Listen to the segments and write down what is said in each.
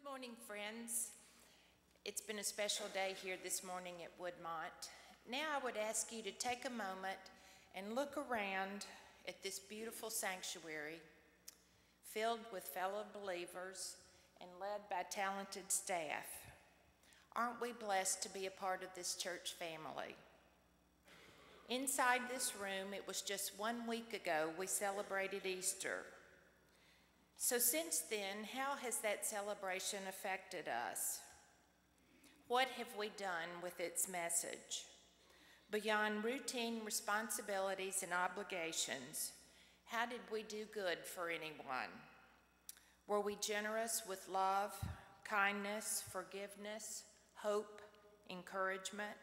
morning, friends. It's been a special day here this morning at Woodmont. Now I would ask you to take a moment and look around at this beautiful sanctuary filled with fellow believers and led by talented staff. Aren't we blessed to be a part of this church family? Inside this room, it was just 1 week ago we celebrated Easter. So since then, how has that celebration affected us? What have we done with its message? Beyond routine responsibilities and obligations, how did we do good for anyone? Were we generous with love, kindness, forgiveness, hope, encouragement?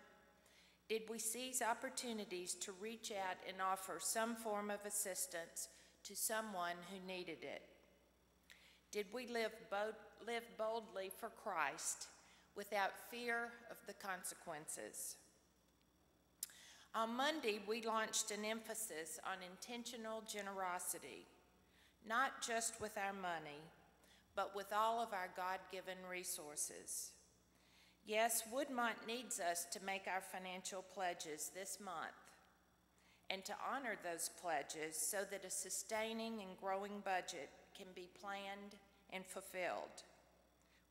Did we seize opportunities to reach out and offer some form of assistance to someone who needed it? Did we live boldly for Christ without fear of the consequences? On Monday, we launched an emphasis on intentional generosity, not just with our money, but with all of our God-given resources. Yes, Woodmont needs us to make our financial pledges this month and to honor those pledges so that a sustaining and growing budget can be planned and fulfilled.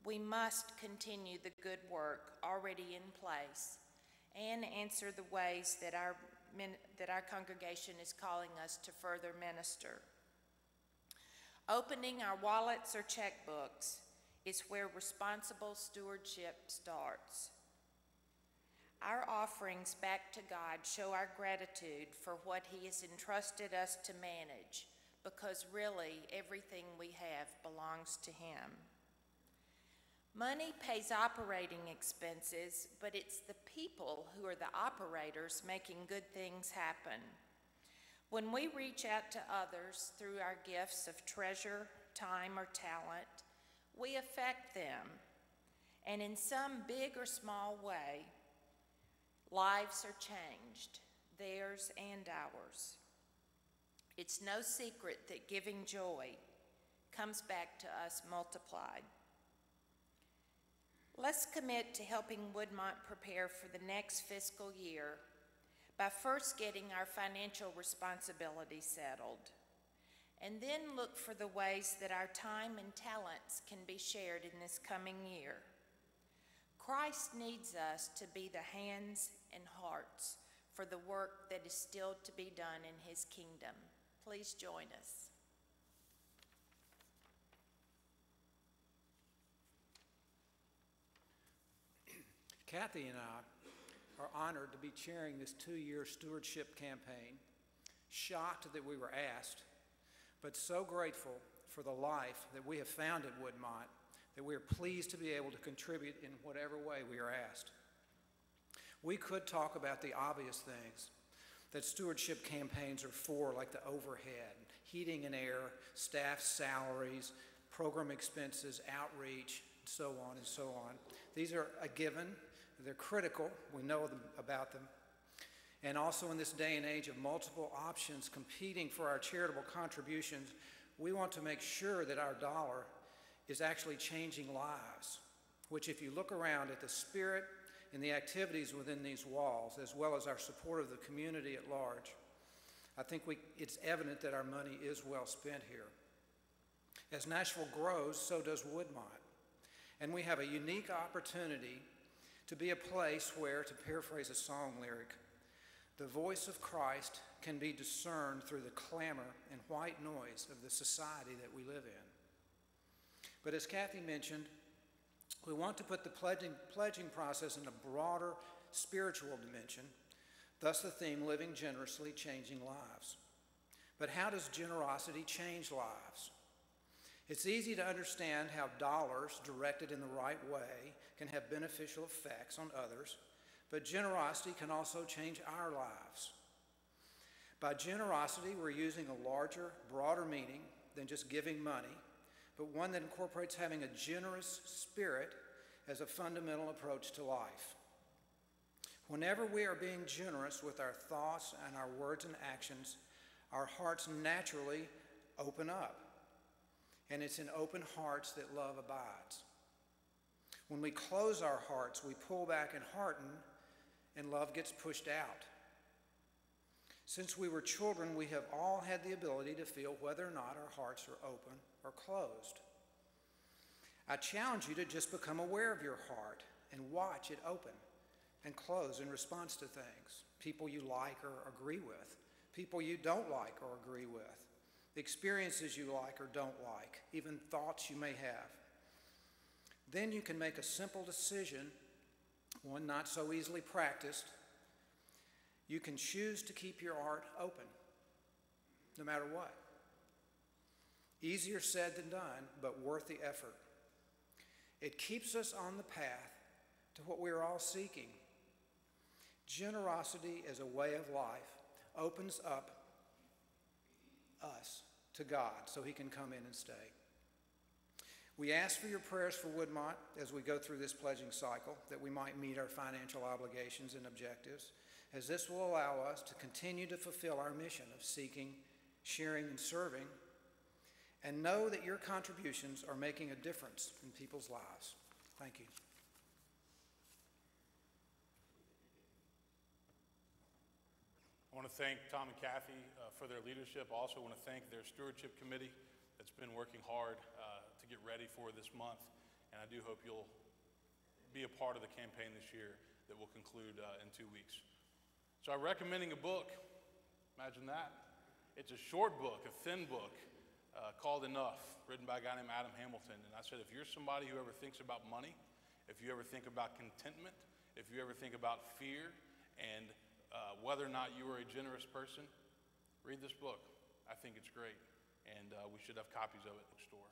We must continue the good work already in place and answer the ways that our congregation is calling us to further minister. Opening our wallets or checkbooks is where responsible stewardship starts. Our offerings back to God show our gratitude for what He has entrusted us to manage, because really everything we have belongs to Him. Money pays operating expenses, but it's the people who are the operators making good things happen. When we reach out to others through our gifts of treasure, time, or talent, we affect them, and in some big or small way, lives are changed, theirs and ours. It's no secret that giving joy comes back to us multiplied. Let's commit to helping Woodmont prepare for the next fiscal year by first getting our financial responsibilities settled, and then look for the ways that our time and talents can be shared in this coming year. Christ needs us to be the hands and hearts for the work that is still to be done in His kingdom. Please join us. Kathy and I are honored to be chairing this 2-year stewardship campaign. Shocked that we were asked, but so grateful for the life that we have found at Woodmont that we are pleased to be able to contribute in whatever way we are asked. We could talk about the obvious things that stewardship campaigns are for, like the overhead, heating and air, staff salaries, program expenses, outreach, and so on and so on. These are a given. They're critical. We know about them. And also in this day and age of multiple options competing for our charitable contributions, we want to make sure that our dollar is actually changing lives, which if you look around at the spirit and the activities within these walls, as well as our support of the community at large, I think it's evident that our money is well spent here. As Nashville grows, so does Woodmont. And we have a unique opportunity to be a place where, to paraphrase a song lyric, the voice of Christ can be discerned through the clamor and white noise of the society that we live in. But as Kathy mentioned, we want to put the pledging process in a broader spiritual dimension, thus the theme, living generously, changing lives. But how does generosity change lives? It's easy to understand how dollars directed in the right way can have beneficial effects on others, but generosity can also change our lives. By generosity, we're using a larger, broader meaning than just giving money, but one that incorporates having a generous spirit as a fundamental approach to life. Whenever we are being generous with our thoughts and our words and actions, our hearts naturally open up. And it's in open hearts that love abides. When we close our hearts, we pull back and harden, and love gets pushed out. Since we were children, we have all had the ability to feel whether or not our hearts are open or closed. I challenge you to just become aware of your heart and watch it open and close in response to things, people you like or agree with, people you don't like or agree with, experiences you like or don't like, even thoughts you may have. Then you can make a simple decision, one not so easily practiced. You can choose to keep your heart open, no matter what. Easier said than done, but worth the effort. It keeps us on the path to what we are all seeking. Generosity as a way of life opens up us to God so he can come in and stay. We ask for your prayers for Woodmont as we go through this pledging cycle, that we might meet our financial obligations and objectives, as this will allow us to continue to fulfill our mission of seeking, sharing, and serving, and know that your contributions are making a difference in people's lives. Thank you. I want to thank Tom and Kathy for their leadership. I also want to thank their stewardship committee that's been working hard to get ready for this month. And I do hope you'll be a part of the campaign this year that will conclude in 2 weeks. So I'm recommending a book. Imagine that. It's a short book, a thin book, called Enough, written by a guy named Adam Hamilton. And I said, if you're somebody who ever thinks about money, if you ever think about contentment, if you ever think about fear, and whether or not you are a generous person, read this book. I think it's great, and we should have copies of it in the store.